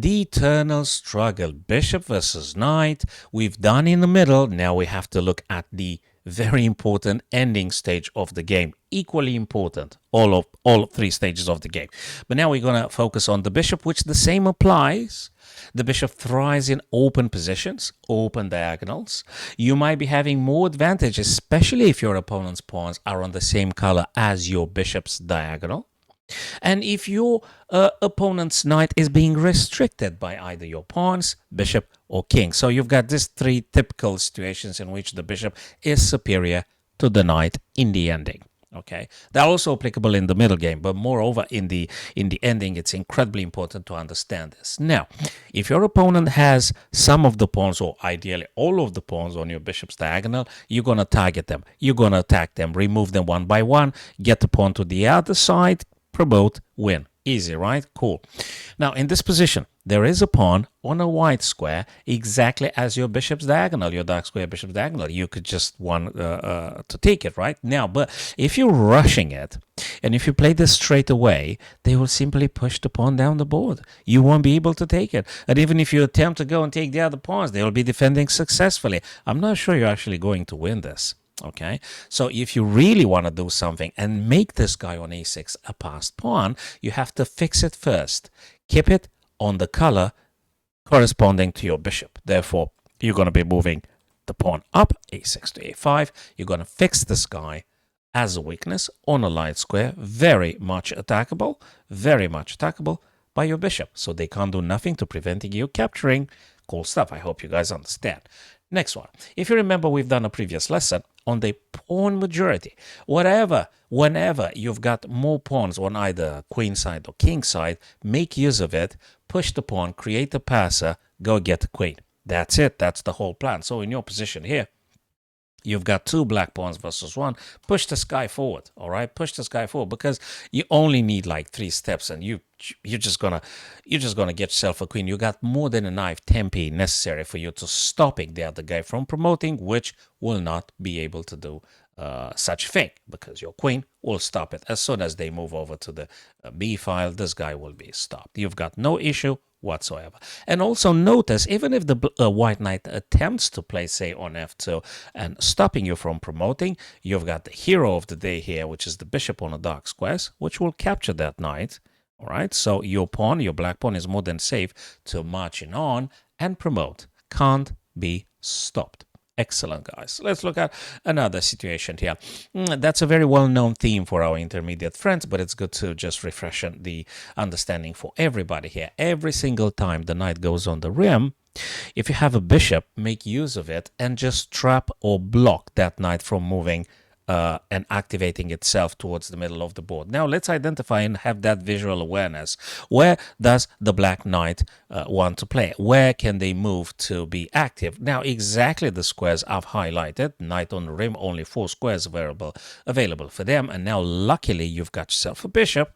The eternal struggle, bishop versus knight. We've done in the middle. Now we have to look at the very important ending stage of the game. Equally important, all three stages of the game. But now we're going to focus on the bishop, which the same applies. The bishop thrives in open positions, open diagonals. You might be having more advantage, especially if your opponent's pawns are on the same color as your bishop's diagonal. And if your opponent's knight is being restricted by either your pawns, bishop, or king. So you've got these three typical situations in which the bishop is superior to the knight in the ending. Okay, they're also applicable in the middle game, but moreover in the ending, it's incredibly important to understand this. Now, if your opponent has some of the pawns, or ideally all of the pawns on your bishop's diagonal, you're gonna target them, you're gonna attack them, remove them one by one, get the pawn to the other side, promote, win. Easy, right? Cool. Now, in this position, there is a pawn on a white square exactly as your bishop's diagonal, your dark square bishop's diagonal. You could just want to take it, right? Now, but if you're rushing it, and if you play this straight away, they will simply push the pawn down the board. You won't be able to take it. And even if you attempt to go and take the other pawns, they will be defending successfully. I'm not sure you're actually going to win this. Okay, so if you really want to do something and make this guy on a6 a passed pawn, you have to fix it first. Keep it on the color corresponding to your bishop. Therefore, you're going to be moving the pawn up, a6 to a5. You're going to fix this guy as a weakness on a light square, very much attackable by your bishop. So they can't do nothing to preventing you capturing. Cool stuff. I hope you guys understand. Next one. If you remember, we've done a previous lesson on the pawn majority. Whenever you've got more pawns on either queen side or king side, make use of it, push the pawn, create a passer, go get the queen. That's it. That's the whole plan. So in your position here, you've got two black pawns versus one. Push this guy forward, all right? Push this guy forward because you only need like 3 steps, and you're just gonna get yourself a queen. You got more than a knife tempi necessary for you to stopping the other guy from promoting, which will not be able to do such a thing because your queen will stop it as soon as they move over to the B file. This guy will be stopped. You've got no issue whatsoever. And also notice, even if the white knight attempts to play, say, on f2 and stopping you from promoting, you've got the hero of the day here, which is the bishop on the dark squares, which will capture that knight. All right, so your pawn, your black pawn, is more than safe to march in on and promote. Can't be stopped. Excellent, guys. Let's look at another situation here. That's a very well-known theme for our intermediate friends, but it's good to just refresh the understanding for everybody here. Every single time the knight goes on the rim, if you have a bishop, make use of it and just trap or block that knight from moving and activating itself towards the middle of the board. Now let's identify and have that visual awareness. Where does the black knight want to play? Where can they move to be active? Now exactly the squares I've highlighted. Knight on the rim, only 4 squares available for them. And now luckily you've got yourself a bishop.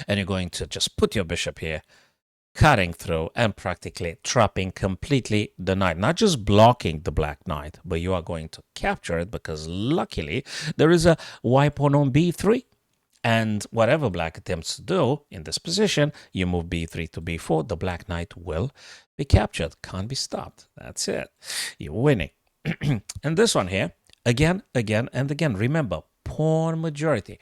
And you're going to just put your bishop here, cutting through and practically trapping completely the knight. Not just blocking the black knight, but you are going to capture it because luckily there is a white pawn on b3. And whatever black attempts to do in this position, you move b3 to b4, the black knight will be captured. Can't be stopped. That's it. You're winning. And this one here, again, and again, remember, pawn majority.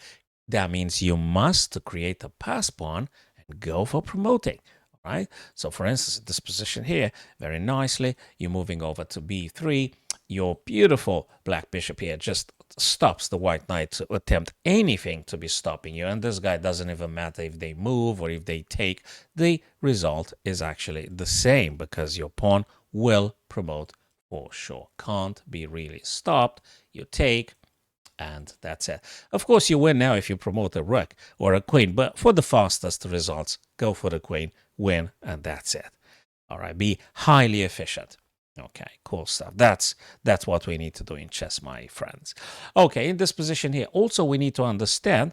That means you must create a pass pawn and go for promoting. Right? So for instance, in this position here, very nicely, you're moving over to b3. Your beautiful black bishop here just stops the white knight to attempt anything to be stopping you. And this guy doesn't even matter if they move or if they take. The result is actually the same because your pawn will promote for sure. Can't be really stopped. You take, and that's it. Of course, you win now if you promote a rook or a queen, but for the fastest results, go for the queen, win, and that's it. All right, be highly efficient. Okay, cool stuff. That's what we need to do in chess, my friends. Okay, in this position here, also we need to understand.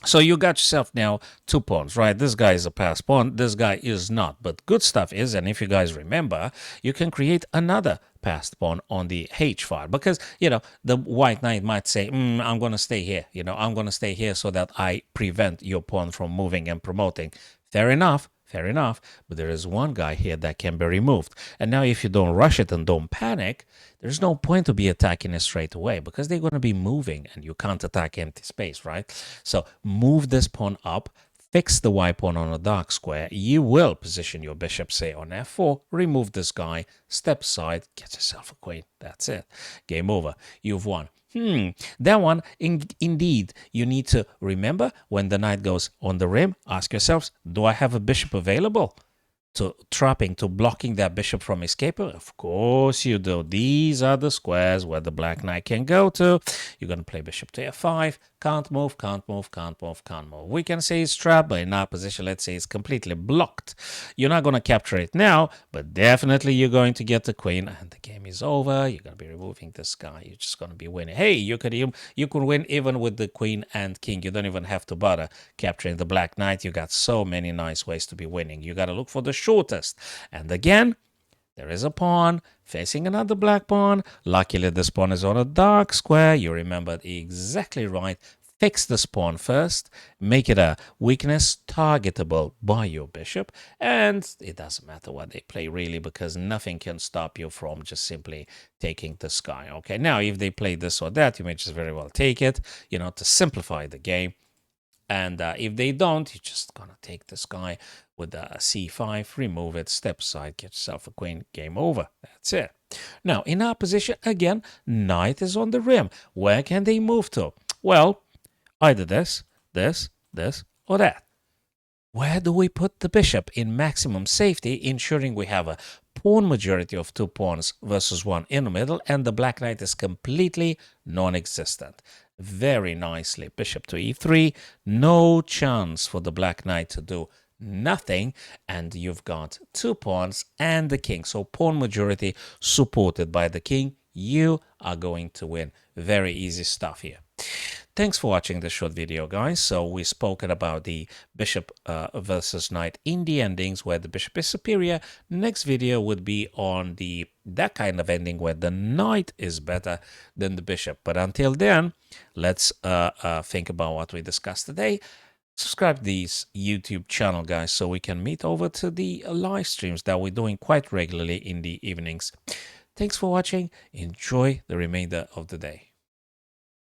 So you got yourself now 2 pawns, right? This guy is a pass pawn. This guy is not. But good stuff is, and if you guys remember, you can create another passed pawn on the H file because, the white knight might say, I'm going to stay here. I'm going to stay here so that I prevent your pawn from moving and promoting. Fair enough. Fair enough, but there is one guy here that can be removed. And now if you don't rush it and don't panic, there's no point to be attacking it straight away because they're going to be moving and you can't attack empty space, right? So move this pawn up, fix the white pawn on a dark square. You will position your bishop, say, on f4, remove this guy, step aside, get yourself a queen. That's it. Game over. You've won. That one, indeed, you need to remember when the knight goes on the rim, ask yourselves, do I have a bishop available? To trapping, to blocking that bishop from escaping? Of course you do. These are the squares where the black knight can go to. You're going to play bishop to f5. Can't move, can't move, can't move, can't move. We can say it's trapped, but in our position, let's say it's completely blocked. You're not going to capture it now, but definitely you're going to get the queen, and the game is over. You're going to be removing this guy. You're just going to be winning. Hey, you could win even with the queen and king. You don't even have to bother capturing the black knight. You got so many nice ways to be winning. You got to look for the shortest. And again, there is a pawn facing another black pawn. Luckily, this pawn is on a dark square. You remembered exactly right. Fix this pawn first. Make it a weakness targetable by your bishop. And it doesn't matter what they play, really, because nothing can stop you from just simply taking this guy. Okay, now, if they play this or that, you may just very well take it, to simplify the game. And if they don't, you're just going to take this guy with a c5, remove it, step aside, get yourself a queen, game over. That's it. Now, in our position, again, knight is on the rim. Where can they move to? Well, either this, or that. Where do we put the bishop in maximum safety, ensuring we have a pawn majority of 2 pawns versus 1 in the middle, and the black knight is completely non-existent? Very nicely. Bishop to e3. No chance for the black knight to do nothing. And you've got 2 pawns and the king. So pawn majority supported by the king. You are going to win. Very easy stuff here. Thanks for watching this short video, guys. So we spoken about the bishop versus knight in the endings where the bishop is superior. Next video would be on that kind of ending where the knight is better than the bishop. But until then, let's think about what we discussed today. Subscribe to this YouTube channel, guys, so we can meet over to the live streams that we're doing quite regularly in the evenings. Thanks for watching. Enjoy the remainder of the day.